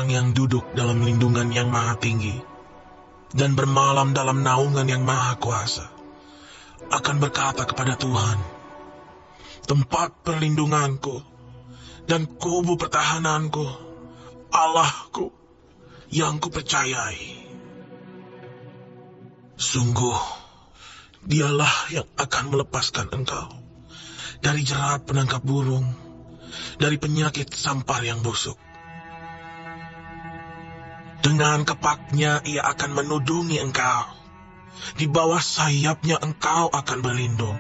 orang yang duduk dalam lindungan yang maha tinggi dan bermalam dalam naungan yang maha kuasa akan berkata kepada Tuhan, tempat perlindunganku dan kubu pertahananku, Allahku yang kupercayai. Sungguh, dialah yang akan melepaskan engkau dari jerat penangkap burung, dari penyakit sampar yang busuk. Dengan kepaknya ia akan menudungi engkau. Di bawah sayapnya engkau akan berlindung.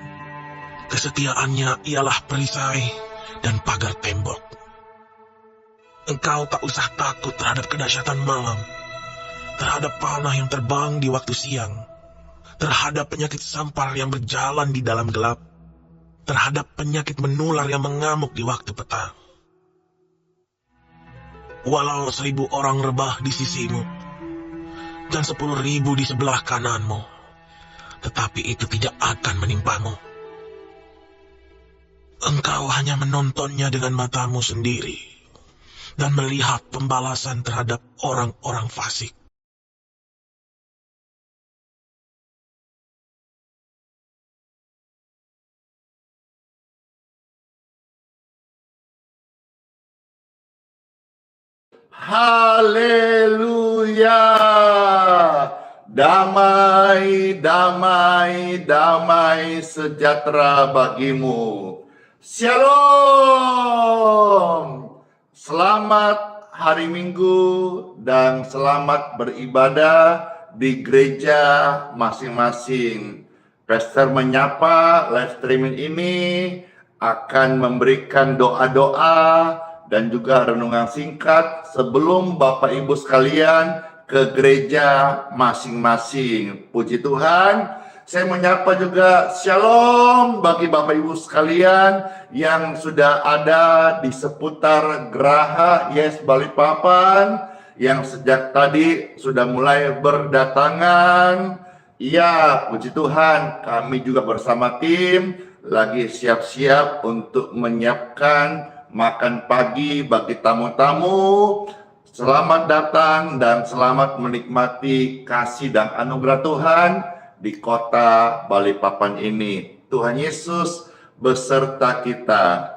Kesetiaannya ialah perisai dan pagar tembok. Engkau tak usah takut terhadap kedahsyatan malam, terhadap panah yang terbang di waktu siang, terhadap penyakit sampar yang berjalan di dalam gelap, terhadap penyakit menular yang mengamuk di waktu petang. Walau 1000 orang rebah di sisimu, dan 10.000 di sebelah kananmu, tetapi itu tidak akan menimpamu. Engkau hanya menontonnya dengan matamu sendiri, dan melihat pembalasan terhadap orang-orang fasik. Haleluya. Damai, damai, damai sejahtera bagimu. Shalom. Selamat hari Minggu dan selamat beribadah di gereja masing-masing. Pastor menyapa live streaming ini akan memberikan doa-doa dan juga renungan singkat sebelum Bapak Ibu sekalian ke gereja masing-masing. Puji Tuhan, saya menyapa juga shalom bagi Bapak Ibu sekalian yang sudah ada di seputar Geraha Yes Balikpapan, yang sejak tadi sudah mulai berdatangan. Ya, puji Tuhan, kami juga bersama tim lagi siap-siap untuk menyiapkan makan pagi bagi tamu-tamu. Selamat datang dan selamat menikmati kasih dan anugerah Tuhan di kota Balikpapan ini. Tuhan Yesus beserta kita.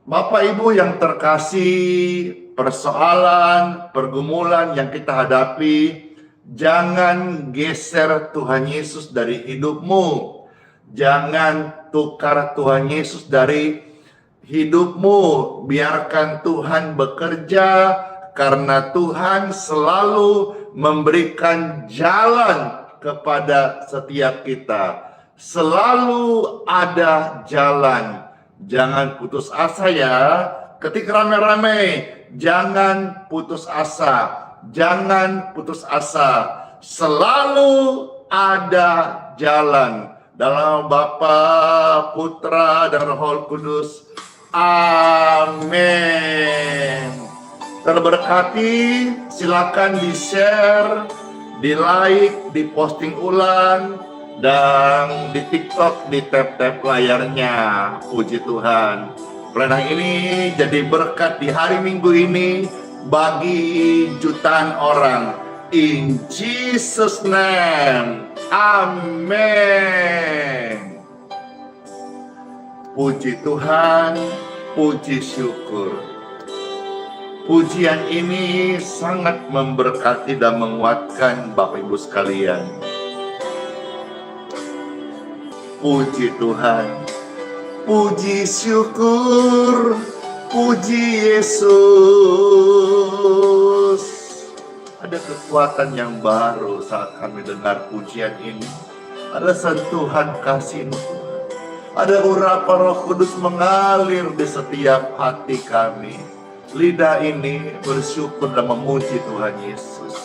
Bapak Ibu yang terkasih, persoalan, pergumulan yang kita hadapi, jangan geser Tuhan Yesus dari hidupmu. Jangan tukar Tuhan Yesus dari hidupmu. Biarkan Tuhan bekerja, karena Tuhan selalu memberikan jalan kepada setiap kita. Selalu ada jalan. Jangan putus asa ya. Ketika rame-rame, jangan putus asa. Jangan putus asa. Selalu ada jalan. Dalam Bapa, Putra, dan Roh Kudus. Amin. Terberkati, silakan di-share, di-like, di-posting ulang, dan di TikTok, di tap-tap layarnya. Puji Tuhan. Pelayanan ini jadi berkat di hari Minggu ini bagi jutaan orang. In Jesus' name. Amin. Puji Tuhan, puji syukur. Pujian ini sangat memberkati dan menguatkan Bapak Ibu sekalian. Puji Tuhan, puji syukur, puji Yesus. Ada kekuatan yang baru saat kami dengar pujian ini. Ada sentuhan kasih Tuhan. Ada urapan Roh Kudus mengalir di setiap hati kami. Lidah ini bersyukur dan memuji Tuhan Yesus.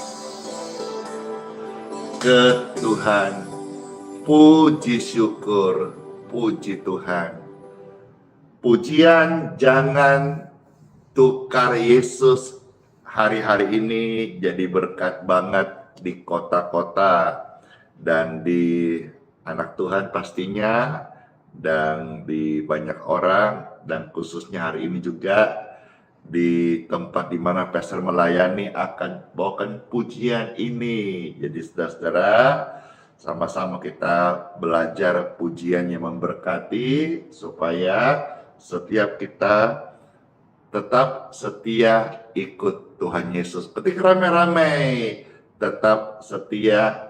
Ke Tuhan, puji syukur, puji Tuhan. Pujian jangan tukar Yesus hari-hari ini jadi berkat banget di kota-kota dan di anak Tuhan pastinya, dan di banyak orang, dan khususnya hari ini juga di tempat di mana pastor melayani akan bawakan pujian ini. Jadi saudara-saudara, sama-sama kita belajar pujian yang memberkati supaya setiap kita tetap setia ikut Tuhan Yesus. Ketik rame-rame, tetap setia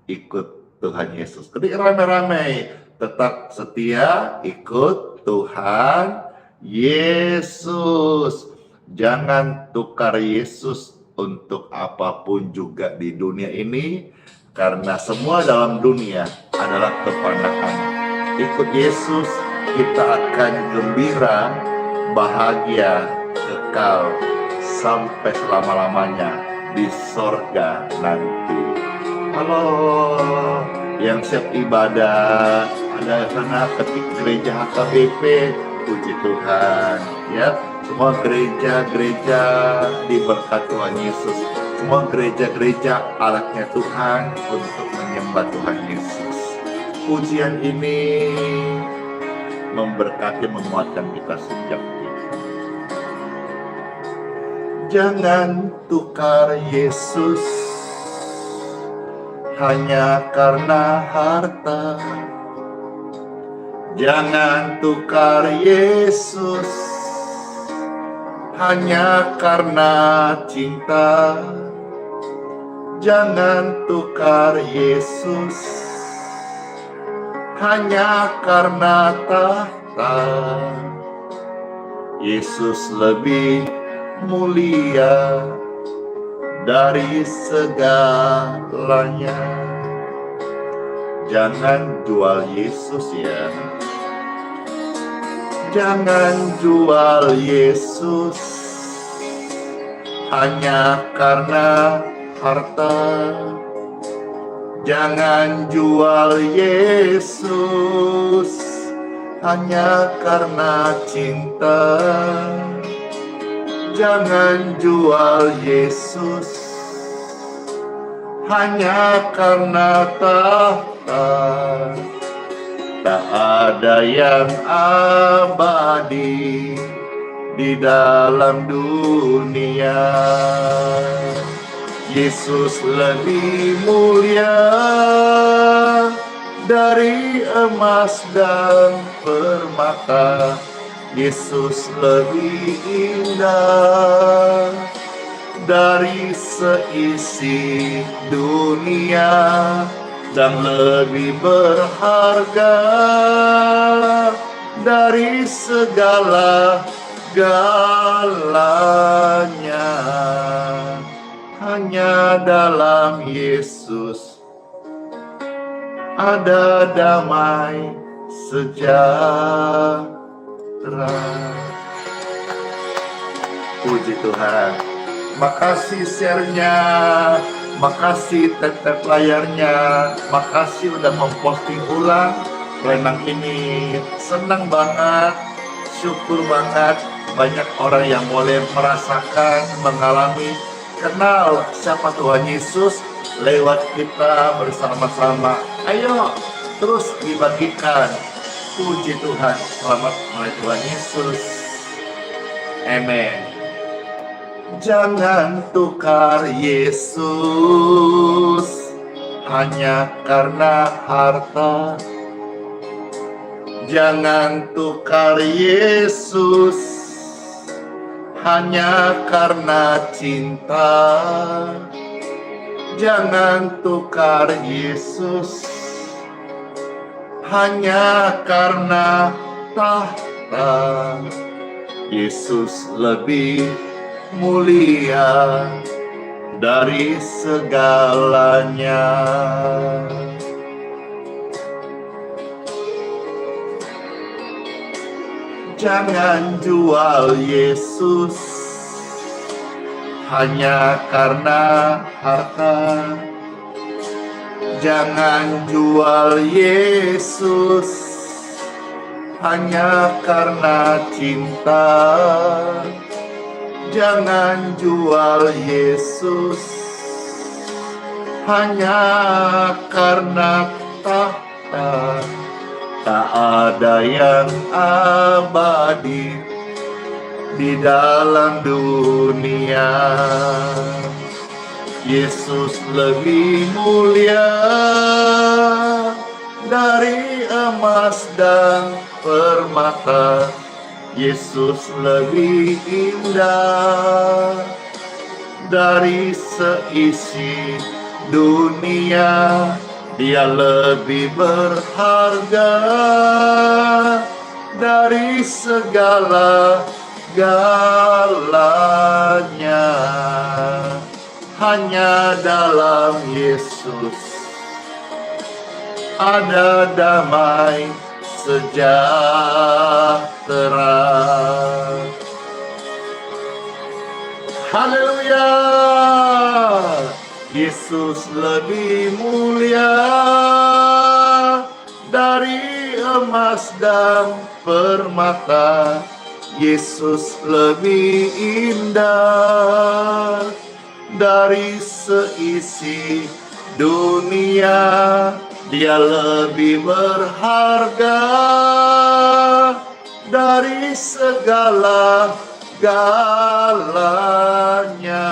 ikut Tuhan Yesus. Ketik rame-rame, tetap setia ikut Tuhan Yesus. Jangan tukar Yesus untuk apapun juga di dunia ini, karena semua dalam dunia adalah kefanaan. Ikut Yesus, kita akan gembira, bahagia, kekal sampai selama-lamanya di sorga nanti. Halo, yang siap ibadah, ada sana ketik gereja HKBP, puji Tuhan ya. Semua gereja-gereja diberkati Tuhan Yesus. Semua gereja-gereja alatnya Tuhan untuk menyembah Tuhan Yesus. Pujian ini memberkati, menguatkan kita sejak kita. Jangan tukar Yesus hanya karena harta. Jangan tukar Yesus hanya karena cinta. Jangan tukar Yesus hanya karena tahta. Yesus lebih mulia dari segalanya. Jangan jual Yesus ya. Jangan jual Yesus hanya karena harta. Jangan jual Yesus hanya karena cinta. Jangan jual Yesus hanya karena tahta. Tak ada yang abadi di dalam dunia. Yesus lebih mulia dari emas dan permata. Yesus lebih indah dari seisi dunia, dan lebih berharga dari segala-galanya. Hanya dalam Yesus ada damai sejahtera. Puji Tuhan. Makasih share-nya, makasih tap-tap layarnya, makasih udah memposting ulang renang ini. Senang banget, syukur banget, banyak orang yang boleh merasakan, mengalami, kenal siapa Tuhan Yesus lewat kita bersama-sama. Ayo terus dibagikan. Puji Tuhan, selamat oleh Tuhan Yesus. Amen. Jangan tukar Yesus hanya karena harta. Jangan tukar Yesus hanya karena cinta. Jangan tukar Yesus hanya karena tahta. Yesus lebih mulia dari segalanya. Jangan jual Yesus hanya karena harta. Jangan jual Yesus hanya karena cinta. Jangan jual Yesus hanya karena tahta. Tak ada yang abadi di dalam dunia. Yesus lebih mulia dari emas dan permata. Yesus lebih indah dari seisi dunia. Dia lebih berharga dari segala-galanya. Hanya dalam Yesus ada damai sejahtera. Haleluya! Yesus lebih mulia dari emas dan permata. Yesus lebih indah dari seisi dunia. Dia lebih berharga dari segala-galanya.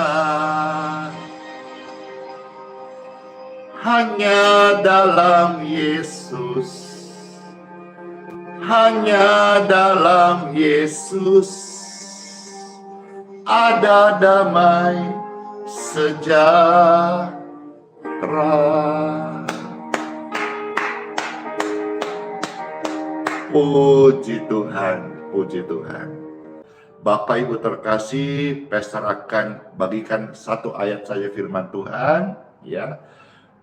Hanya dalam Yesus, hanya dalam Yesus ada damai sejahtera. Puji Tuhan, puji Tuhan. Bapak Ibu terkasih, Pastor akan bagikan satu ayat saja firman Tuhan, ya.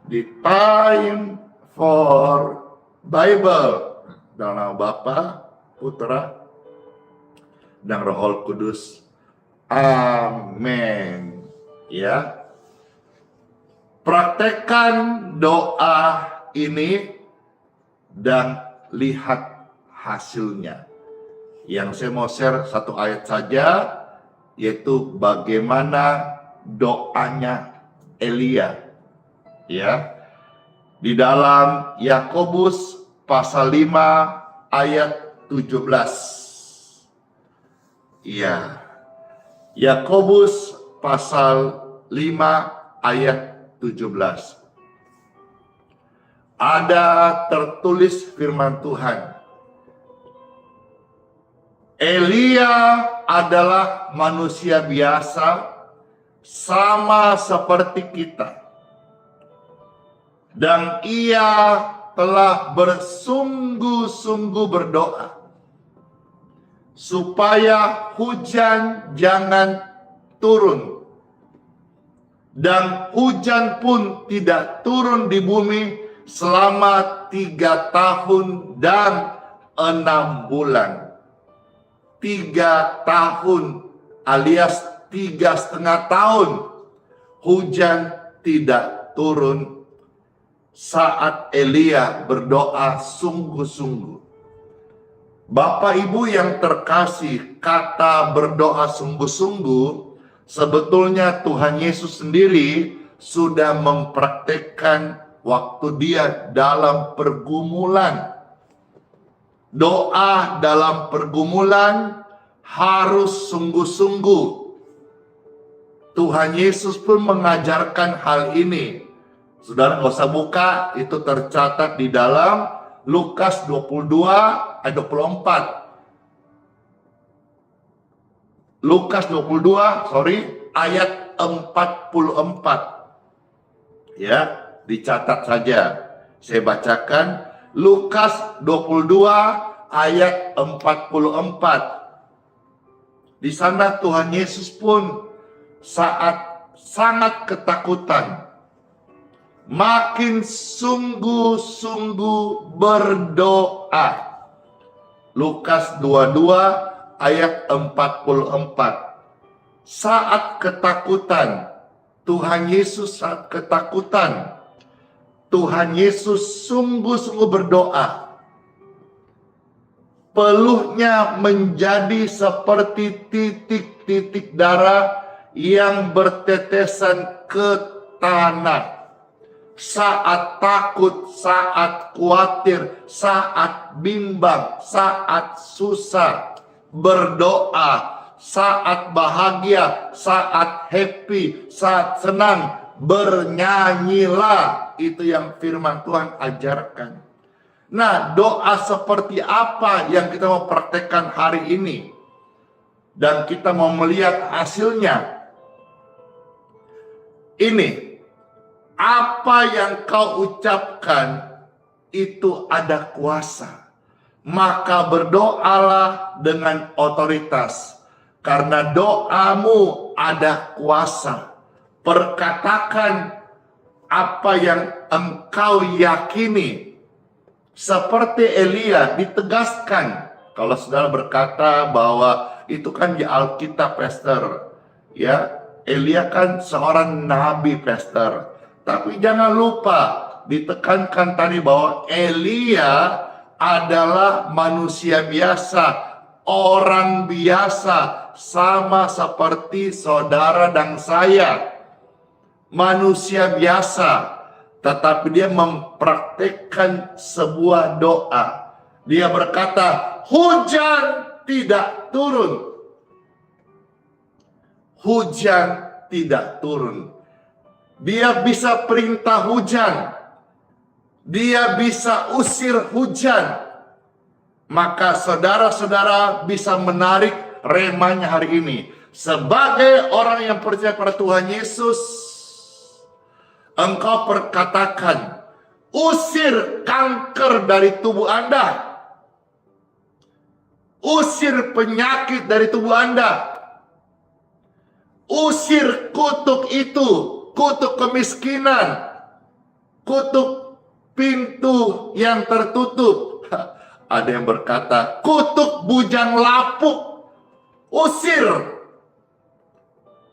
Di Time for Bible, dalam nama Bapa, Putra, dan Roh Kudus. Amin. Ya. Praktekkan doa ini dan lihat hasilnya. Yang saya mau share satu ayat saja, yaitu bagaimana doanya Elia. Ya, di dalam Yakobus pasal 5 ayat 17. Iya, Yakobus pasal 5 ayat 17. Ada tertulis firman Tuhan. Elia adalah manusia biasa, sama seperti kita. Dan ia telah bersungguh-sungguh berdoa supaya hujan jangan turun. Dan hujan pun tidak turun di bumi selama 3 tahun dan 6 bulan. 3 tahun alias 3,5 tahun hujan tidak turun saat Elia berdoa sungguh-sungguh. Bapak Ibu yang terkasih, kata berdoa sungguh-sungguh, sebetulnya Tuhan Yesus sendiri sudah mempraktekkan waktu dia dalam pergumulan. Doa dalam pergumulan harus sungguh-sungguh. Tuhan Yesus pun mengajarkan hal ini. Saudara nggak usah buka, itu tercatat di dalam Lukas 22 ayat 24. Lukas 22, ayat 44. Ya, dicatat saja. Saya bacakan Lukas 22 ayat 44. Di sana Tuhan Yesus pun saat sangat ketakutan, makin sungguh-sungguh berdoa. Lukas 22 ayat 44. Saat ketakutan, Tuhan Yesus saat ketakutan, Tuhan Yesus sungguh-sungguh berdoa. Peluhnya menjadi seperti titik-titik darah yang bertetesan ke tanah. Saat takut, saat khawatir, saat bimbang, saat susah, berdoa saat bahagia, saat happy, saat senang, bernyanyilah. Itu yang firman Tuhan ajarkan. Nah, doa seperti apa yang kita mau praktekkan hari ini? Dan kita mau melihat hasilnya. Ini, apa yang kau ucapkan itu ada kuasa. Maka berdoalah dengan otoritas. Karena doamu ada kuasa. Perkatakan apa yang engkau yakini. Seperti Elia ditegaskan. Kalau saudara berkata bahwa itu kan di Alkitab, Pastor. Ya, Elia kan seorang nabi, Pastor. Tapi jangan lupa ditekankan tadi bahwa Elia adalah manusia biasa, orang biasa, sama seperti saudara dan saya. Manusia biasa, tetapi dia mempraktekkan sebuah doa. Dia berkata, hujan tidak turun. Hujan tidak turun. Dia bisa perintah hujan. Dia bisa usir hujan. Maka saudara-saudara bisa menarik remanya hari ini. Sebagai orang yang percaya pada Tuhan Yesus, engkau perkatakan, usir kanker dari tubuh Anda. Usir penyakit dari tubuh Anda. Usir kutuk itu, kutuk kemiskinan, kutuk pintu yang tertutup. Ada yang berkata, kutuk bujang lapuk. Usir.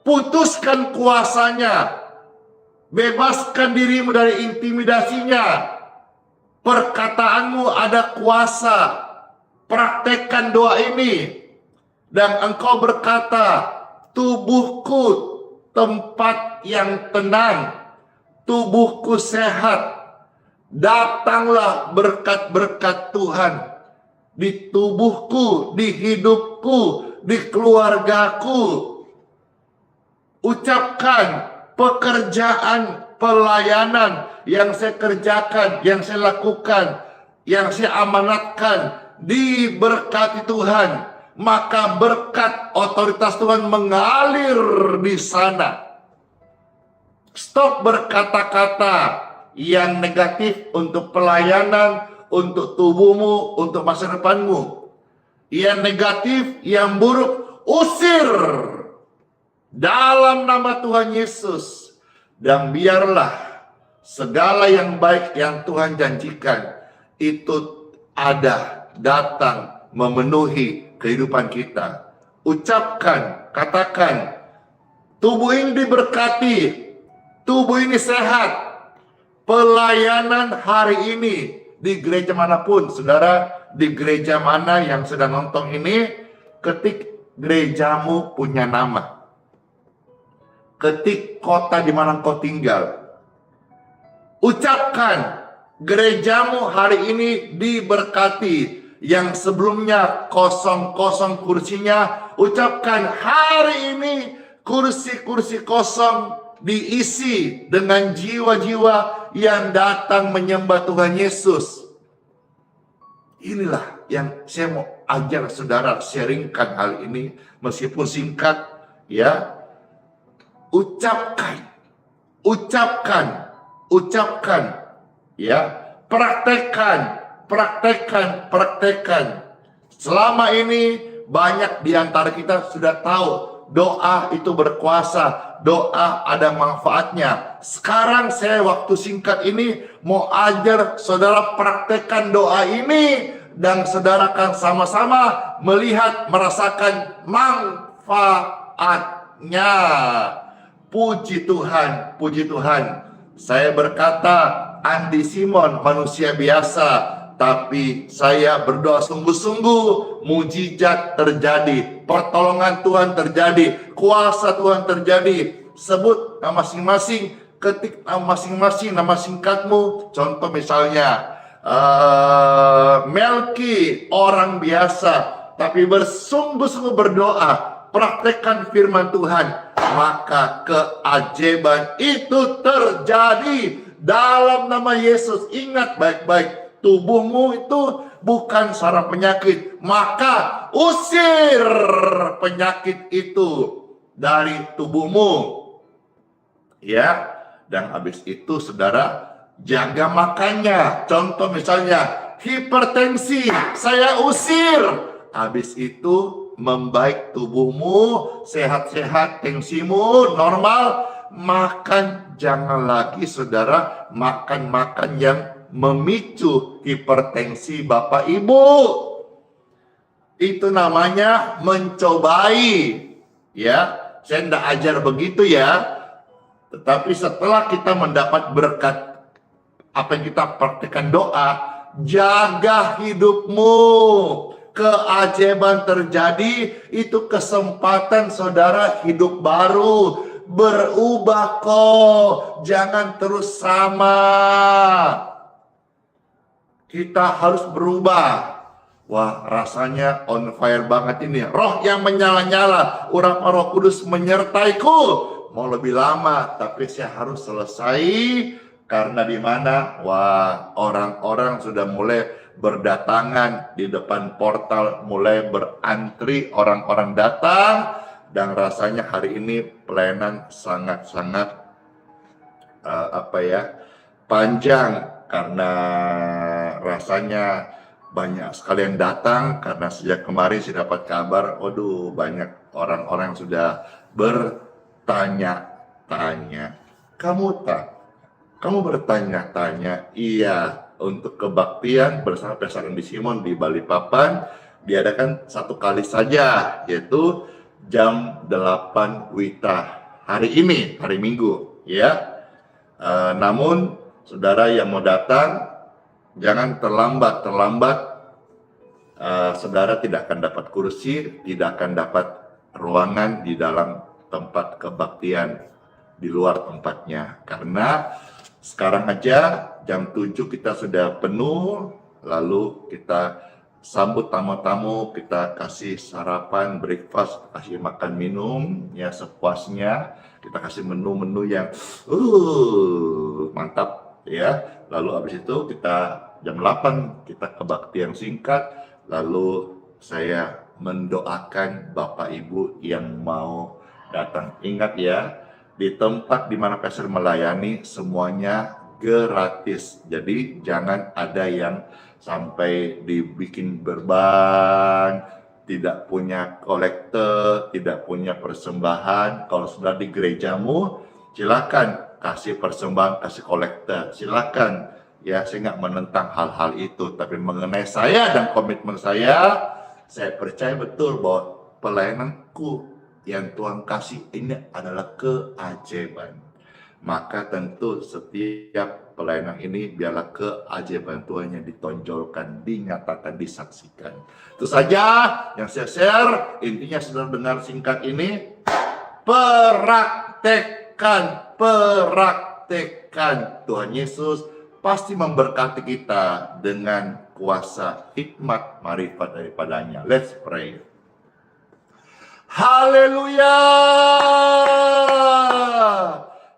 Putuskan kuasanya. Bebaskan dirimu dari intimidasinya. Perkataanmu ada kuasa. Praktekkan doa ini. Dan engkau berkata, tubuhku tempat yang tenang. Tubuhku sehat. Datanglah berkat-berkat Tuhan. Di tubuhku, di hidupku, di keluargaku. Ucapkan pekerjaan, pelayanan yang saya kerjakan, yang saya lakukan, yang saya amanatkan, diberkati Tuhan. Maka berkat otoritas Tuhan mengalir di sana. Stop berkata-kata yang negatif untuk pelayanan, untuk tubuhmu, untuk masa depanmu. Yang negatif, yang buruk, usir dalam nama Tuhan Yesus. Dan biarlah segala yang baik yang Tuhan janjikan itu ada, datang, memenuhi kehidupan kita. Ucapkan, katakan, tubuh ini diberkati, tubuh ini sehat. Pelayanan hari ini di gereja manapun, saudara, di gereja mana yang sedang nonton ini, ketik gerejamu punya nama. Ketik kota di mana kau tinggal. Ucapkan, gerejamu hari ini diberkati. Yang sebelumnya kosong-kosong kursinya, ucapkan hari ini kursi-kursi kosong diisi dengan jiwa-jiwa yang datang menyembah Tuhan Yesus. Inilah yang saya mau ajar saudara, sharingkan hal ini meskipun singkat, ya. Ucapkan, ucapkan, ucapkan, ya. Praktekkan. Selama ini banyak di antara kita sudah tahu doa itu berkuasa, doa ada manfaatnya. Sekarang saya waktu singkat ini mau ajar saudara praktekkan doa ini dan saudara akan sama-sama melihat, merasakan manfaatnya. Puji Tuhan, puji Tuhan. Saya berkata, Andi Simon manusia biasa, tapi saya berdoa sungguh-sungguh, mujizat terjadi, pertolongan Tuhan terjadi, kuasa Tuhan terjadi. Sebut nama masing-masing, ketik nama masing-masing, nama singkatmu. Contoh misalnya, Melki, orang biasa, tapi bersungguh-sungguh berdoa. praktekkan firman Tuhan, maka keajaiban itu terjadi dalam nama Yesus. Ingat baik-baik, tubuhmu itu bukan sarang penyakit, maka usir penyakit itu dari tubuhmu. Ya, dan habis itu saudara jaga makannya. Contoh misalnya hipertensi, saya usir. Habis itu membaik tubuhmu, sehat-sehat, tensimu normal. Makan jangan lagi saudara makan-makan yang memicu hipertensi Bapak Ibu. Itu namanya mencobai. Ya, saya tidak ajar begitu ya. Tetapi setelah kita mendapat berkat apa yang kita praktekkan doa, jaga hidupmu. Keajaiban terjadi, itu kesempatan saudara hidup baru, berubah kok, jangan terus sama. Kita harus berubah. Wah, rasanya on fire banget ini. Roh yang menyala-nyala, urapan Roh Kudus menyertaiku. Mau lebih lama, tapi saya harus selesai. Karena di mana? Wah, orang-orang sudah mulai berdatangan di depan portal, mulai berantri, orang-orang datang. Dan rasanya hari ini pelayanan sangat-sangat panjang. Karena rasanya banyak sekali yang datang. Karena sejak kemarin saya dapat kabar, waduh, banyak orang-orang yang sudah bertanya-tanya. Kamu bertanya-tanya? Iya, untuk kebaktian bersama Pesaran di Simon di Balikpapan diadakan satu kali saja, yaitu jam 8 WITA hari ini, hari Minggu, ya. Namun saudara yang mau datang jangan terlambat. Saudara tidak akan dapat kursi, tidak akan dapat ruangan di dalam tempat kebaktian, di luar tempatnya. Karena sekarang aja jam 7 kita sudah penuh, lalu kita sambut tamu-tamu, kita kasih sarapan, breakfast, kasih makan minum ya sepuasnya, kita kasih menu-menu yang mantap ya. Lalu habis itu kita jam 8 kita kebaktian singkat, lalu saya mendoakan Bapak Ibu yang mau datang. Ingat ya, di tempat di mana pastor melayani semuanya gratis. Jadi jangan ada yang sampai dibikin berban, tidak punya kolektor, tidak punya persembahan. Kalau sudah di gerejamu, silakan kasih persembahan, kasih kolektor, silakan. Ya, saya nggak menentang hal-hal itu, tapi mengenai saya dan komitmen saya percaya betul bahwa pelayananku yang Tuhan kasih ini adalah keajaiban. Maka tentu setiap pelayanan ini biarlah keajaiban Tuhan yang ditonjolkan, dinyatakan, disaksikan. Itu saja yang saya share. Intinya saudara dengar singkat ini, praktekkan. Tuhan Yesus pasti memberkati kita dengan kuasa hikmat marifat daripadanya. Let's pray. Haleluya.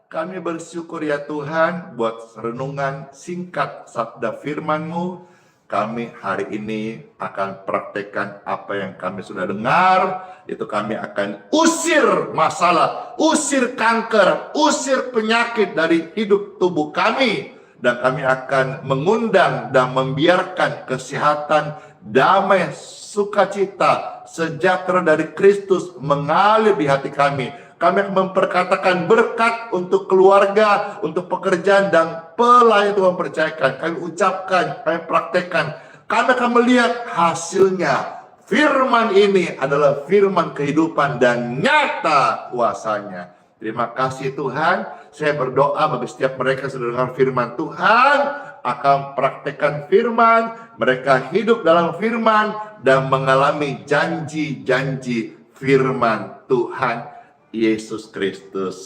Kami bersyukur ya Tuhan buat renungan singkat sabda firman-Mu. Kami hari ini akan praktekkan apa yang kami sudah dengar. Itu kami akan usir masalah, usir kanker, usir penyakit dari hidup tubuh kami. Dan kami akan mengundang dan membiarkan kesehatan, damai, sukacita, sejahtera dari Kristus mengalir di hati kami. Kami akan memperkatakan berkat untuk keluarga, untuk pekerjaan dan pelayan Tuhan percayakan. Kami ucapkan, kami praktekkan. Kami akan melihat hasilnya. Firman ini adalah firman kehidupan dan nyata kuasanya. Terima kasih Tuhan. Saya berdoa bagi setiap mereka yang sudah dengar firman Tuhan, akan praktekkan firman, mereka hidup dalam firman dan mengalami janji-janji firman Tuhan Yesus Kristus.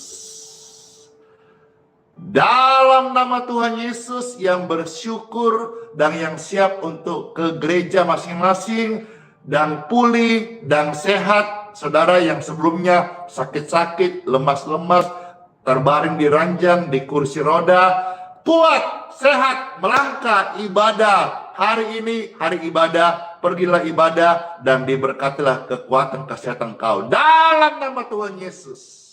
Dalam nama Tuhan Yesus yang bersyukur dan yang siap untuk ke gereja masing-masing dan pulih dan sehat, saudara yang sebelumnya sakit-sakit, lemas-lemas, terbaring di ranjang, di kursi roda, kuat, sehat, melangkah, ibadah. Hari ini hari ibadah, pergilah ibadah dan diberkatilah kekuatan kesehatan kau dalam nama Tuhan Yesus.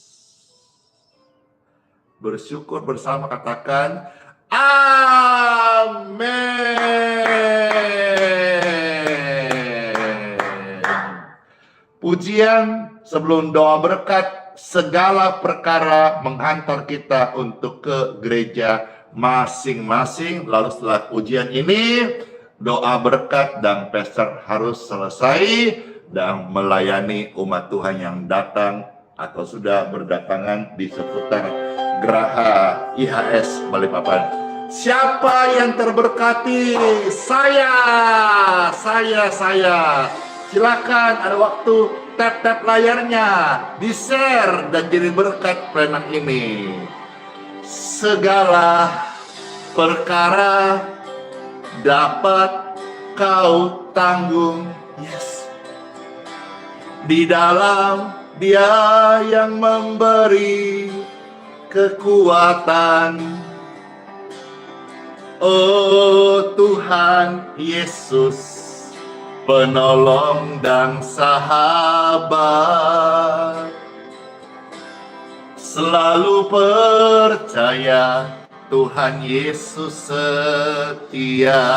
Bersyukur bersama, katakan amin. Pujian sebelum doa berkat, segala perkara menghantar kita untuk ke gereja masing-masing. Lalu setelah pujian ini, doa berkat dan pastor harus selesai dan melayani umat Tuhan yang datang atau sudah berdatangan di seputar Geraha IHS Balikpapan. Siapa yang terberkati? Saya. Silakan, ada waktu, tap layarnya, di-share dan jadi berkat pelayanan ini. Segala perkara dapat kau tanggung, yes, di dalam Dia yang memberi kekuatan. Oh Tuhan Yesus, penolong dan sahabat, selalu percaya Tuhan Yesus setia.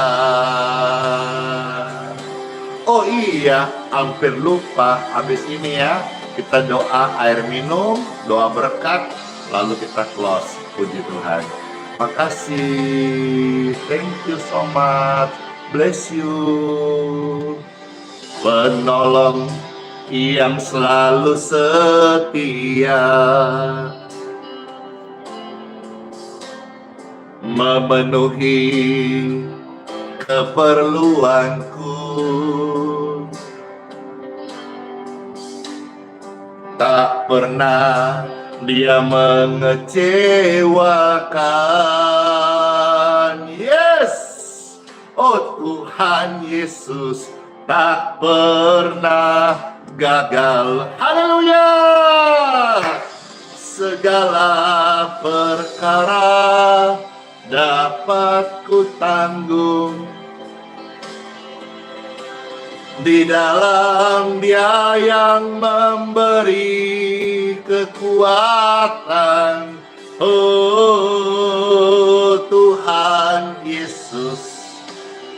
Oh iya, hampir lupa, habis ini ya, kita doa air minum, doa berkat, lalu kita close. Puji Tuhan. Makasih, thank you so much, bless you. Penolong yang selalu setia, memenuhi keperluanku, tak pernah Dia mengecewakan. Yes, oh Tuhan Yesus tak pernah gagal. Haleluya. Segala perkara dapat ku tanggung di dalam Dia yang memberi kekuatan. Oh Tuhan Yesus,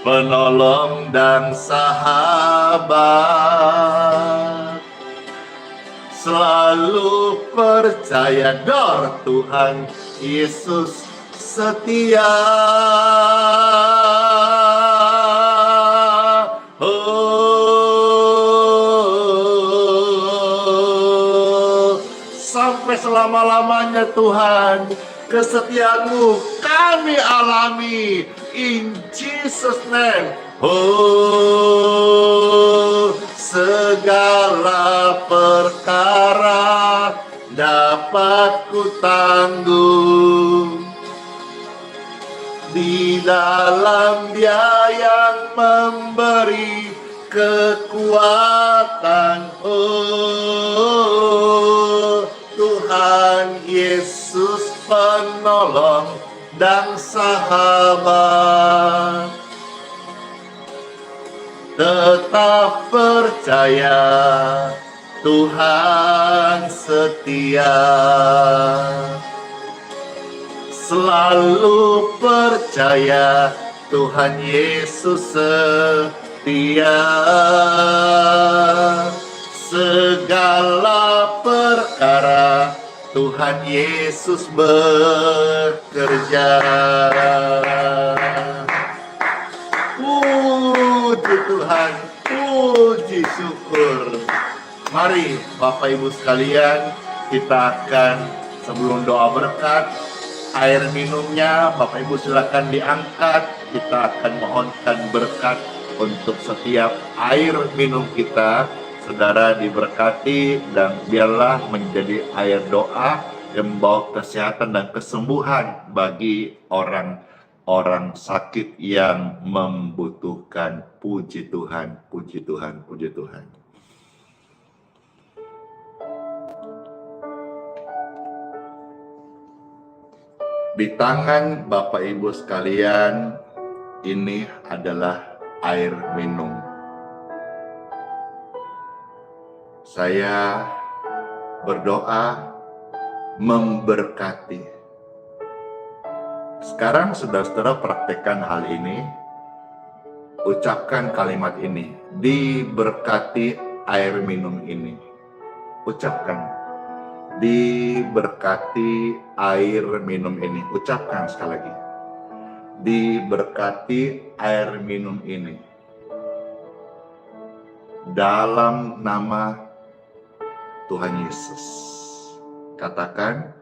penolong dan sahabat, selalu percaya dor Tuhan Yesus setia. Sampai selama-lamanya Tuhan, kesetiaan-Mu kami alami. In Jesus name. Oh, segala perkara dapat ku tanggung di dalam Dia yang memberi kekuatan. Oh Tuhan Yesus, penolong dan sahabat, tetap percaya Tuhan setia, selalu percaya Tuhan Yesus setia. Segala perkara Tuhan Yesus bekerja. Puji Tuhan, puji syukur. Mari Bapak Ibu sekalian, kita akan sebelum doa berkat, air minumnya Bapak Ibu silakan diangkat. Kita akan mohonkan berkat untuk setiap air minum kita. Saudara diberkati dan biarlah menjadi air doa yang membawa kesehatan dan kesembuhan bagi orang-orang sakit yang membutuhkan. Puji Tuhan, puji Tuhan, puji Tuhan. Di tangan Bapak Ibu sekalian, ini adalah air minum. Saya berdoa memberkati. Sekarang saudara-saudara praktekkan hal ini, ucapkan kalimat ini, diberkati air minum ini. Ucapkan, diberkati air minum ini. Ucapkan sekali lagi, diberkati air minum ini. Dalam nama Tuhan Yesus. Katakan,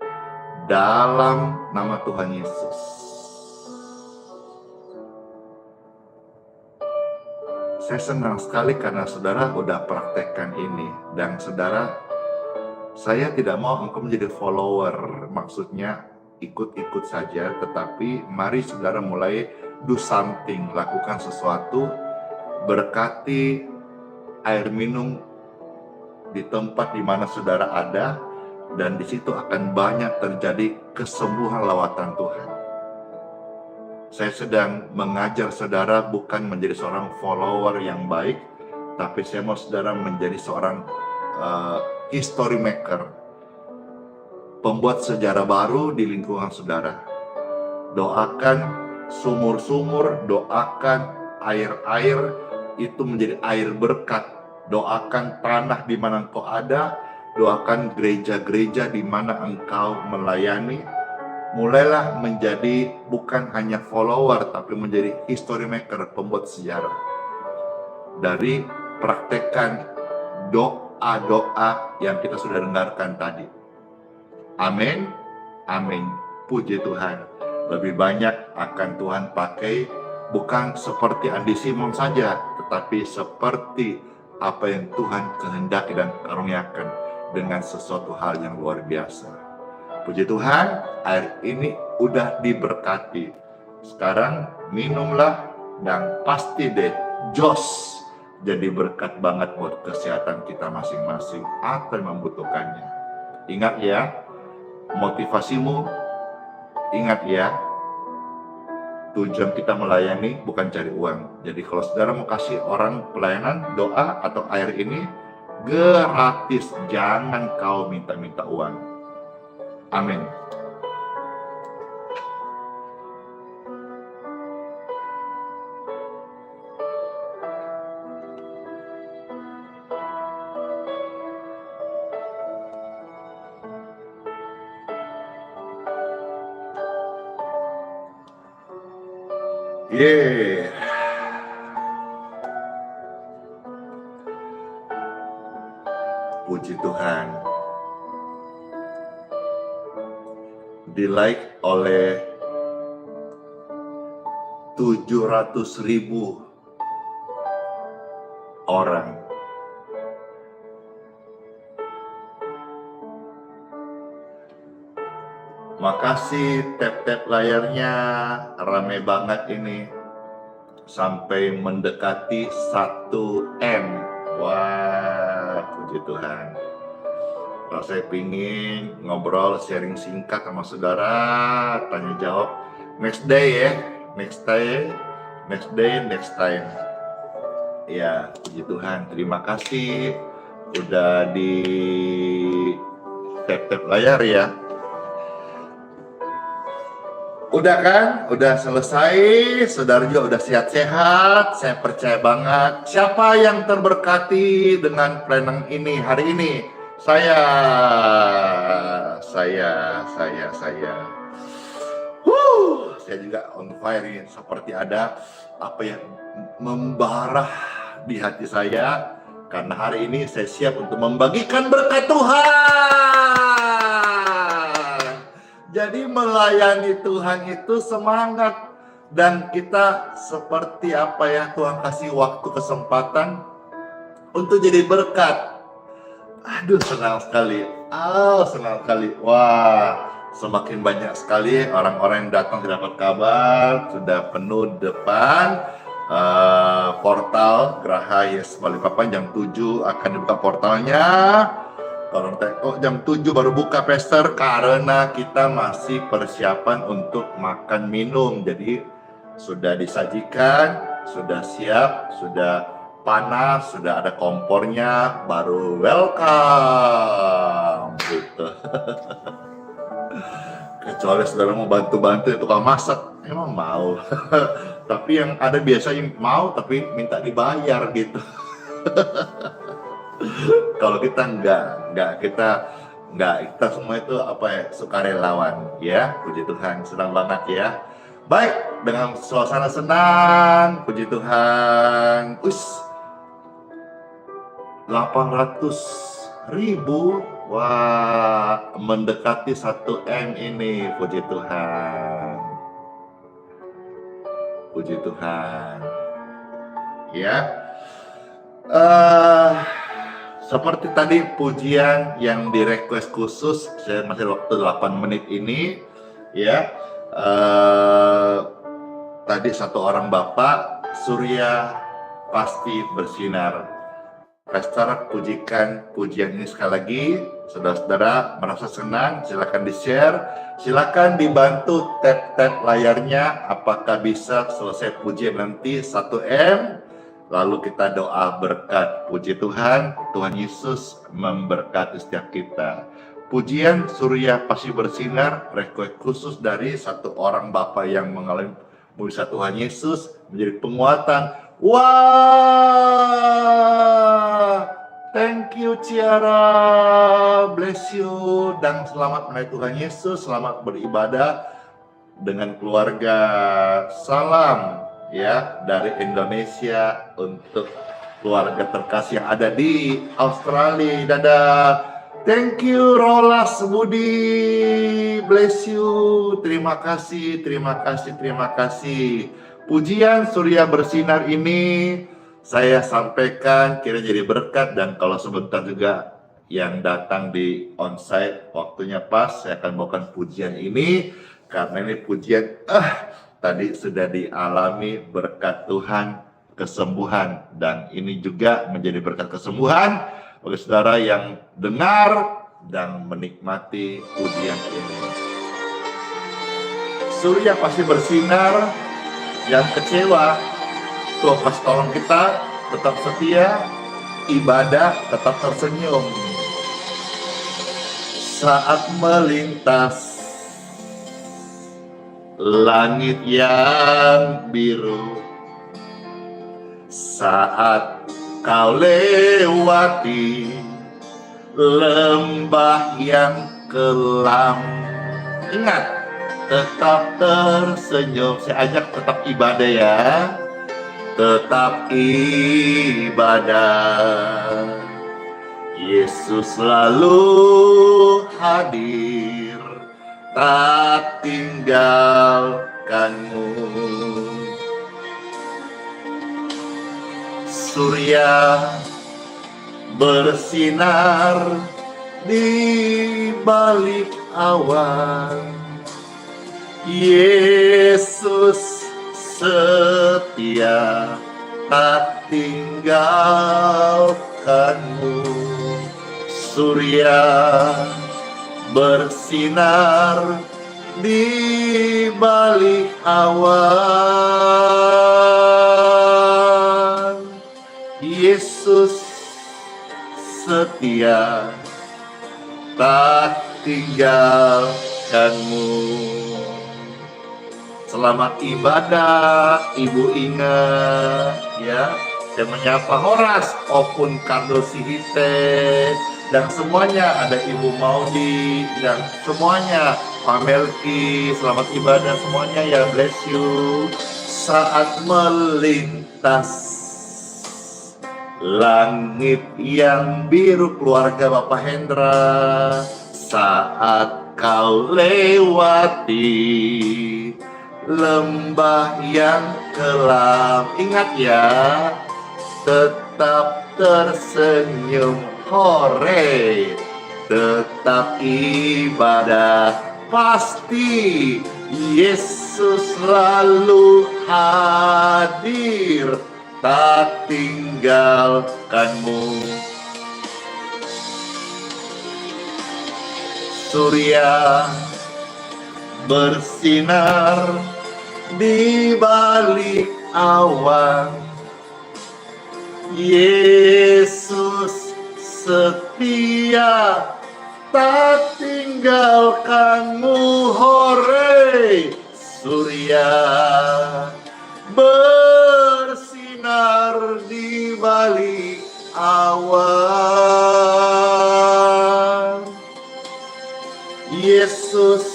dalam nama Tuhan Yesus. Saya senang sekali karena saudara udah praktekkan ini. Dan saudara, saya tidak mau engkau menjadi follower, maksudnya ikut-ikut saja, tetapi mari saudara mulai do something, lakukan sesuatu, berkati air minum di tempat di mana saudara ada, dan di situ akan banyak terjadi kesembuhan lawatan Tuhan. Saya sedang mengajar saudara bukan menjadi seorang follower yang baik, tapi saya mau saudara menjadi seorang history maker, pembuat sejarah baru di lingkungan saudara. Doakan sumur-sumur, doakan air-air itu menjadi air berkat. Doakan tanah di mana engkau ada, doakan gereja-gereja di mana engkau melayani. Mulailah menjadi bukan hanya follower, tapi menjadi history maker, pembuat sejarah. Dari praktekkan doa-doa yang kita sudah dengarkan tadi. Amin, amin. Puji Tuhan. Lebih banyak akan Tuhan pakai, bukan seperti Andi Simon saja, tetapi seperti apa yang Tuhan kehendaki dan karuniakan dengan sesuatu hal yang luar biasa. Puji Tuhan, air ini udah diberkati. Sekarang minumlah dan pasti deh, jos jadi berkat banget buat kesehatan kita masing-masing atau yang membutuhkannya. Ingat ya, motivasimu, ingat ya, tujuan kita melayani bukan cari uang. Jadi kalau saudara mau kasih orang pelayanan, doa atau air ini gratis, jangan kau minta-minta uang. Amin. Yeah. Puji Tuhan. Di-like oleh 700.000 orang. Makasih, tap-tap layarnya rame banget ini. Sampai mendekati 1M. Wah, puji Tuhan. Kalau saya pingin ngobrol, sharing singkat sama saudara, tanya jawab, next day ya, next day, next time. Ya, puji Tuhan, terima kasih udah di tap-tap layar ya. Udah kan? Udah selesai, saudara juga udah sehat-sehat, saya percaya banget. Siapa yang terberkati dengan pelayanan ini hari ini? Saya. Saya juga on fire ini, seperti ada apa yang membarah di hati saya, karena hari ini saya siap untuk membagikan berkat Tuhan. Jadi melayani Tuhan itu semangat, dan kita seperti apa ya, Tuhan kasih waktu kesempatan untuk jadi berkat. Aduh, senang sekali. Senang sekali. Wah, semakin banyak sekali orang-orang yang datang tidak dapat kabar. Sudah penuh depan portal Geraha Yes Balikpapan. Jam 7 akan dibuka portalnya. Kalau kok jam 7 baru buka Pastor, karena kita masih persiapan untuk makan minum. Jadi sudah disajikan, sudah siap, sudah panas, sudah ada kompornya, baru welcome gitu. Kecuali saudara mau bantu-bantu tukang masak, emang mau. Tapi yang ada biasanya mau tapi minta dibayar gitu. Kalau kita enggak, kita semua itu apa ya, sukarelawan ya, puji Tuhan, senang banget ya. Baik, dengan suasana senang, puji Tuhan. 800.000, wah, mendekati 1 M ini, puji Tuhan. Puji Tuhan. Ya. Seperti tadi pujian yang di request khusus, saya masih waktu 8 menit ini, ya. Tadi satu orang bapak, surya pasti bersinar. Pastor pujikan pujian ini sekali lagi. Saudara-saudara merasa senang, silakan di-share, silakan dibantu tap-tap layarnya apakah bisa selesai pujian nanti 1 M. Lalu kita doa berkat. Puji Tuhan, Tuhan Yesus memberkati setiap kita. Pujian surya pasti bersinar, request khusus dari satu orang Bapak yang mengalami mujizat Tuhan Yesus menjadi penguatan. Wah, thank you Ciara, bless you, dan selamat melayani Tuhan Yesus, selamat beribadah dengan keluarga. Salam ya dari Indonesia untuk keluarga terkasih yang ada di Australia. Dadah. Thank you Rolas Budi, bless you. Terima kasih, terima kasih, terima kasih. Pujian surya bersinar ini saya sampaikan kira jadi berkat, dan kalau sebentar juga yang datang di onsite waktunya pas, saya akan bawakan pujian ini karena ini pujian tadi sudah dialami berkat Tuhan, kesembuhan, dan ini juga menjadi berkat kesembuhan bagi saudara yang dengar dan menikmati pujian ini. Surya pasti bersinar, yang kecewa Tuhan pasti tolong kita tetap setia, ibadah tetap tersenyum. Saat melintas langit yang biru, saat kau lewati lembah yang kelam, ingat tetap tersenyum. Saya ajak tetap ibadah ya, tetap ibadah. Yesus selalu hadir, tak tinggalkanmu. Surya bersinar di balik awan, Yesus setia, tak tinggalkanmu. Surya bersinar di balik awan, Yesus setia, tak tinggalkanmu. Selamat ibadah, Ibu ingat ya. Saya menyapa Horas, Opun Kardo Sihite, dan semuanya, ada Ibu Maudi, dan semuanya, Pak Melki, selamat ibadah semuanya ya, bless you. Saat melintas langit yang biru, keluarga Bapak Hendra, saat kau lewati lembah yang kelam, ingat ya, tetap tersenyum, hore, tetap ibadah, pasti Yesus selalu hadir, tak tinggalkanmu. surya bersinar di balik awan. Yesus setia, tak tinggalkanmu. Hore, surya bersinar di balik awan. Yesus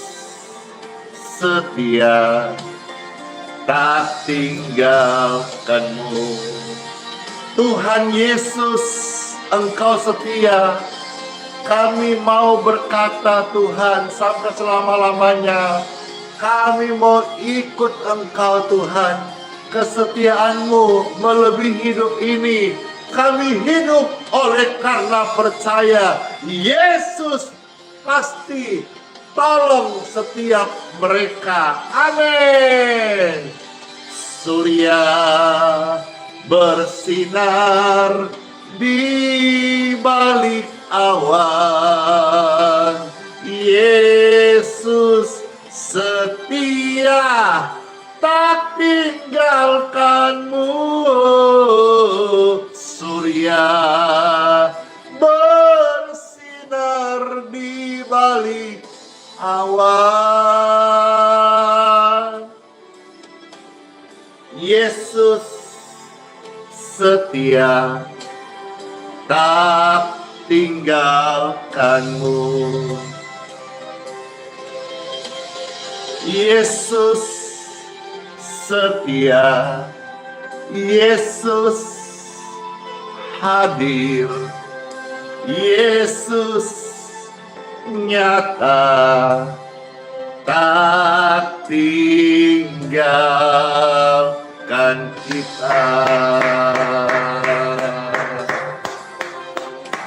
setia, tak tinggalkanmu. Tuhan Yesus, Engkau setia. Kami mau berkata, Tuhan, sampai selama-lamanya kami mau ikut Engkau, Tuhan. Kesetiaan-Mu melebihi hidup ini. Kami hidup oleh karena percaya Yesus pasti tolong setiap mereka. Amin. Surya bersinar di balik awan. Yesus setia, tak tinggalkanmu. Surya bersinar di balik awan. Yesus setia, tak tinggalkanmu. Yesus setia, Yesus hadir, Yesus nyata, tak tinggalkan kita.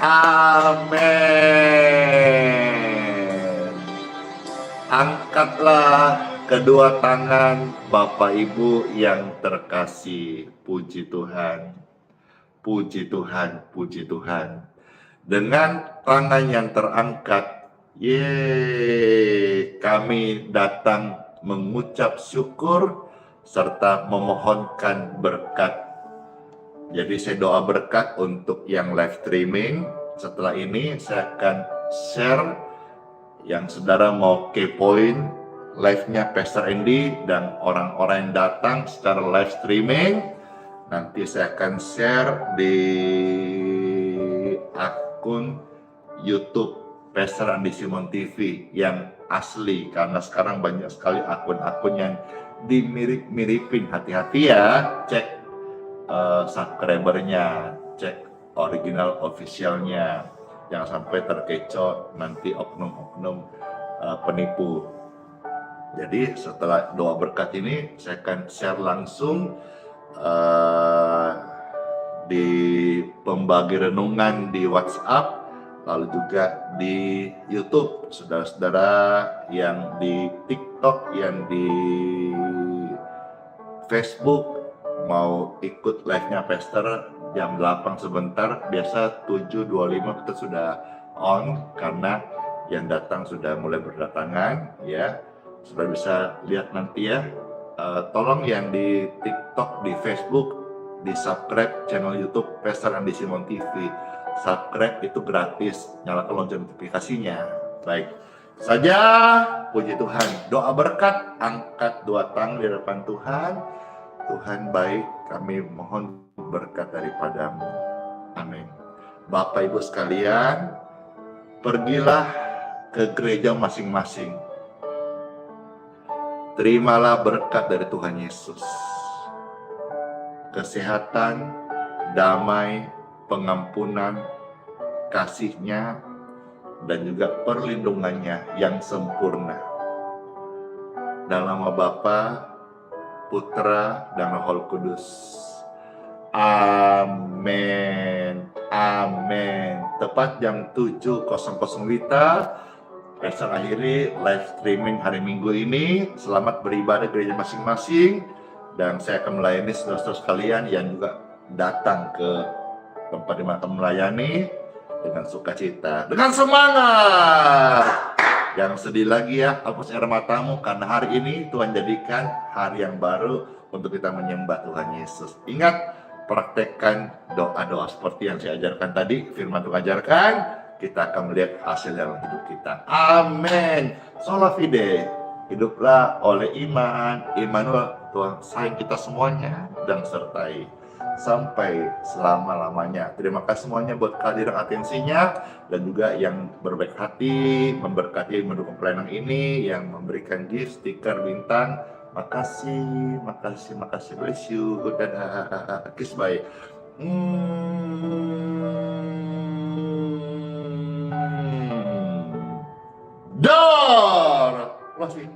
Amin. Angkatlah kedua tangan Bapak Ibu yang terkasih. Puji Tuhan, puji Tuhan, puji Tuhan. Dengan tangan yang terangkat, kami datang mengucap syukur serta memohonkan berkat. Jadi saya doa berkat untuk yang live streaming. Setelah ini saya akan share yang saudara mau kepoin live-nya Pastor Andy dan orang-orang yang datang secara live streaming. Nanti saya akan share di akun YouTube Pastor Andy Simon TV yang asli, karena sekarang banyak sekali akun-akun yang dimirip-miripin. Hati-hati ya, cek subscribernya, cek original officialnya, jangan sampai terkecoh nanti oknum-oknum penipu. Jadi setelah doa berkat ini saya akan share langsung di pembagi renungan di WhatsApp, lalu juga di YouTube. Saudara-saudara yang di TikTok, yang di Facebook mau ikut live-nya Pastor jam 8 sebentar, biasa 7.25 kita sudah on karena yang datang sudah mulai berdatangan ya. Sudah bisa lihat nanti ya. Tolong yang di TikTok, di Facebook, di subscribe channel YouTube Pastor Andy Simon TV. Subscribe itu gratis, nyalakan lonceng notifikasinya. Baik saja, puji Tuhan. Doa berkat, angkat dua tangan di depan Tuhan. Tuhan baik, kami mohon berkat daripadamu. Amin. Bapak Ibu sekalian, pergilah ke gereja masing-masing. Terimalah berkat dari Tuhan Yesus. Kesehatan, damai, pengampunan, kasih-Nya, dan juga perlindungannya yang sempurna. Dalam nama Bapa, Putra, dan Roh Kudus. Amin. Amin. Tepat jam 7.00 WITA, Pastor akhiri live streaming hari Minggu ini. Selamat beribadah gereja masing-masing. Dan saya akan melayani saudara-saudara sekalian yang juga datang ke tempat di mana melayani dengan sukacita, dengan semangat. Yang sedih lagi ya, hapus air matamu karena hari ini Tuhan jadikan hari yang baru untuk kita menyembah Tuhan Yesus. Ingat, praktekkan doa-doa seperti yang saya ajarkan tadi, firman Tuhan ajarkan, kita akan melihat hasil dalam hidup kita. Amin. Sola fide, hiduplah oleh iman. Immanuel, Tuhan sayang kita semuanya dan sertai sampai selama-lamanya. Terima kasih semuanya buat kehadiran atensinya dan juga yang berbaik hati, memberkati mendukung pelayanan ini, yang memberikan gift, stiker, bintang. Makasih, makasih, makasih. Bless you. Dadah. Kiss bye. Dor. Masih.